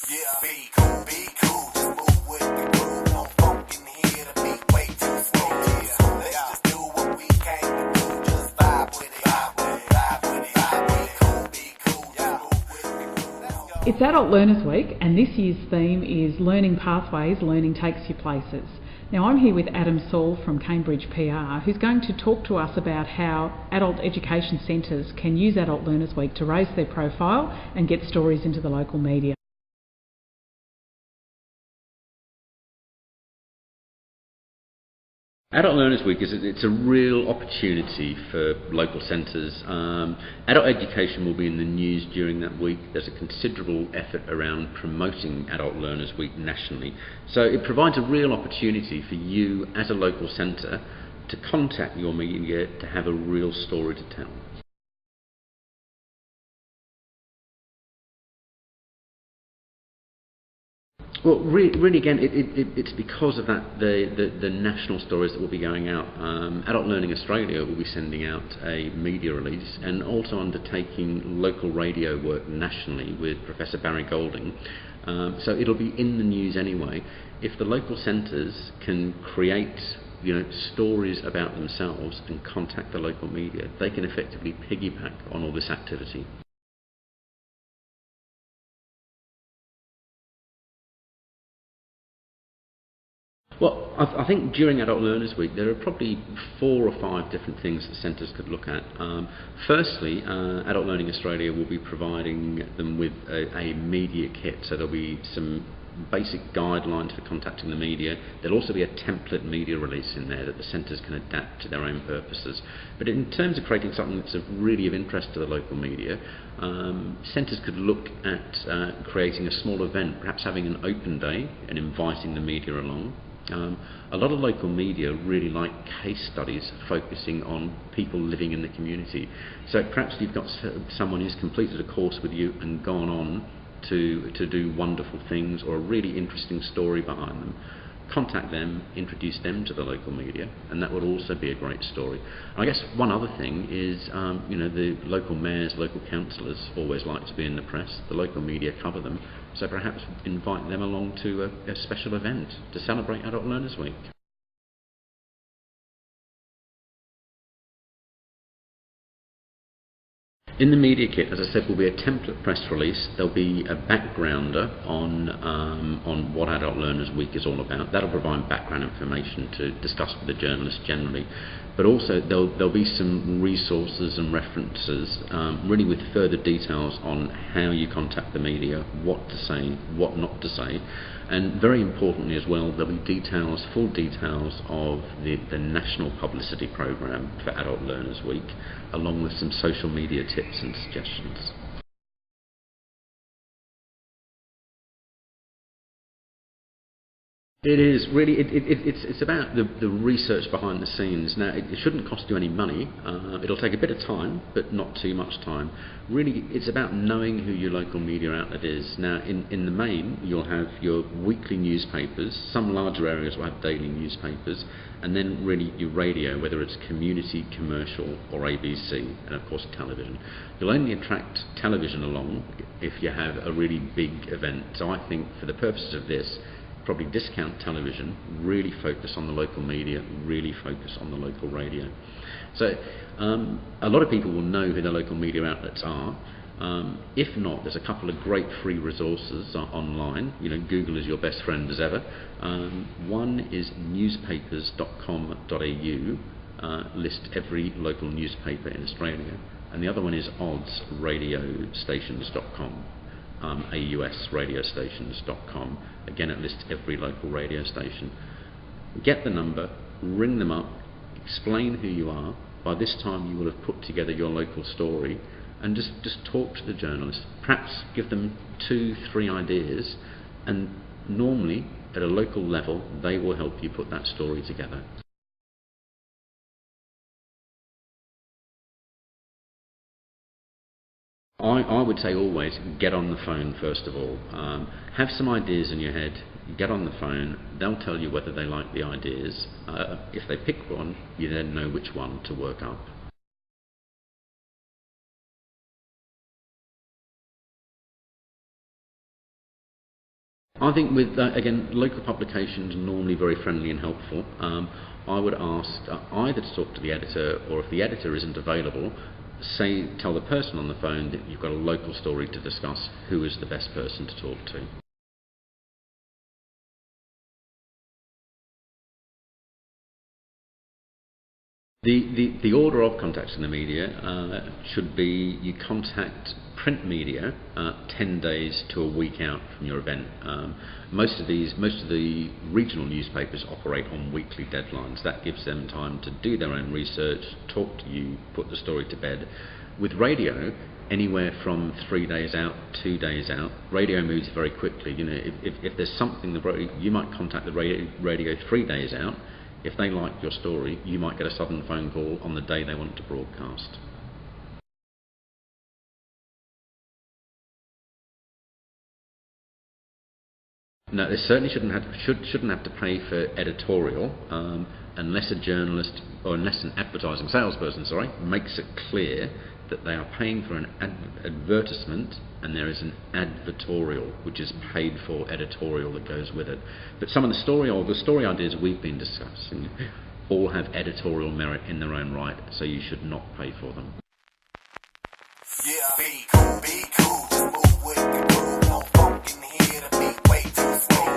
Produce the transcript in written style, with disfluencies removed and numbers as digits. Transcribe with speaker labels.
Speaker 1: Yeah, be cool, just move with the groove. No funk in here to be way too slow. Yeah, let's just do what we came to do. Just vibe with it, vibe with it, vibe with it, vibe with it. Be cool, just move with the groove. Let's go.
Speaker 2: It's Adult Learners Week, and this year's theme is Learning Pathways, Learning Takes You Places. Now I'm here with Adam Saul from Cambridge PR, who's going to talk to us about how adult education centres can use Adult Learners Week to raise their profile and get stories into the local media.
Speaker 3: Adult Learners Week it's a real opportunity for local centres. Adult education will be in the news during that week. There's a considerable effort around promoting Adult Learners Week nationally. So it provides a real opportunity for you as a local centre to contact your media to have a real story to tell. Well, really, again, it's because of that the national stories that will be going out. Adult Learning Australia will be sending out a media release and also undertaking local radio work nationally with Professor Barry Golding. So it'll be in the news anyway. If the local centres can create stories about themselves and contact the local media, they can effectively piggyback on all this activity. Well, I think during Adult Learners Week there are probably 4 or 5 different things that centres could look at. Firstly, Adult Learning Australia will be providing them with a media kit, so there'll be some basic guidelines for contacting the media. There'll also be a template media release in there that the centres can adapt to their own purposes. But in terms of creating something that's really of interest to the local media, centres could look at creating a small event, perhaps having an open day and inviting the media along. A lot of local media really like case studies focusing on people living in the community. So perhaps you've got someone who's completed a course with you and gone on to do wonderful things, or a really interesting story behind them. Contact them, introduce them to the local media, and that would also be a great story. I guess one other thing is, the local mayors, local councillors always like to be in the press. The local media cover them, so perhaps invite them along to a special event to celebrate Adult Learners Week. In the media kit, as I said, will be a template press release. There'll be a backgrounder on what Adult Learners Week is all about. That'll provide background information to discuss with the journalists generally. But also there'll be some resources and references, really with further details on how you contact the media, what to say, what not to say. And very importantly as well, there'll be full details of the national publicity programme for Adult Learners Week, along with some social media tips and suggestions. It is really, it's about the research behind the scenes. Now, it shouldn't cost you any money. It'll take a bit of time, but not too much time. Really, it's about knowing who your local media outlet is. Now, in the main, you'll have your weekly newspapers. Some larger areas will have daily newspapers, and then really your radio, whether it's community, commercial, or ABC, and of course television. You'll only attract television along if you have a really big event. So I think for the purposes of this, probably discount television, really focus on the local media, really focus on the local radio. So a lot of people will know who the local media outlets are. If not, there's a couple of great free resources online. Google is your best friend as ever. One is newspapers.com.au, list every local newspaper in Australia, and the other one is oddsradiostations.com. AUSradiostations.com. Again, it lists every local radio station. Get the number, ring them up, explain who you are. By this time you will have put together your local story, and just talk to the journalist. Perhaps give them 2-3 ideas, and normally at a local level they will help you put that story together. I would say always get on the phone first of all. Have some ideas in your head, get on the phone, they'll tell you whether they like the ideas. If they pick one, you then know which one to work up. I think with, again, local publications are normally very friendly and helpful. I would ask either to talk to the editor, or if the editor isn't available, tell the person on the phone that you've got a local story to discuss, who is the best person to talk to. The order of contacting the media should be you contact print media 10 days to a week out from your event. Most of the regional newspapers operate on weekly deadlines. That gives them time to do their own research, talk to you, put the story to bed. With radio, anywhere from 3 days out, 2 days out. Radio moves very quickly. You know, if there's something, you might contact the radio 3 days out. If they like your story, you might get a sudden phone call on the day they want to broadcast. No, they certainly shouldn't have to pay for editorial unless a journalist, or unless an advertising salesperson, makes it clear that they are paying for an advertisement, and there is an advertorial, which is paid for editorial that goes with it. But some of the story ideas we've been discussing all have editorial merit in their own right, so you should not pay for them.
Speaker 1: Yeah, be cool, just move with the groove. No funk in here, the beat way too slow.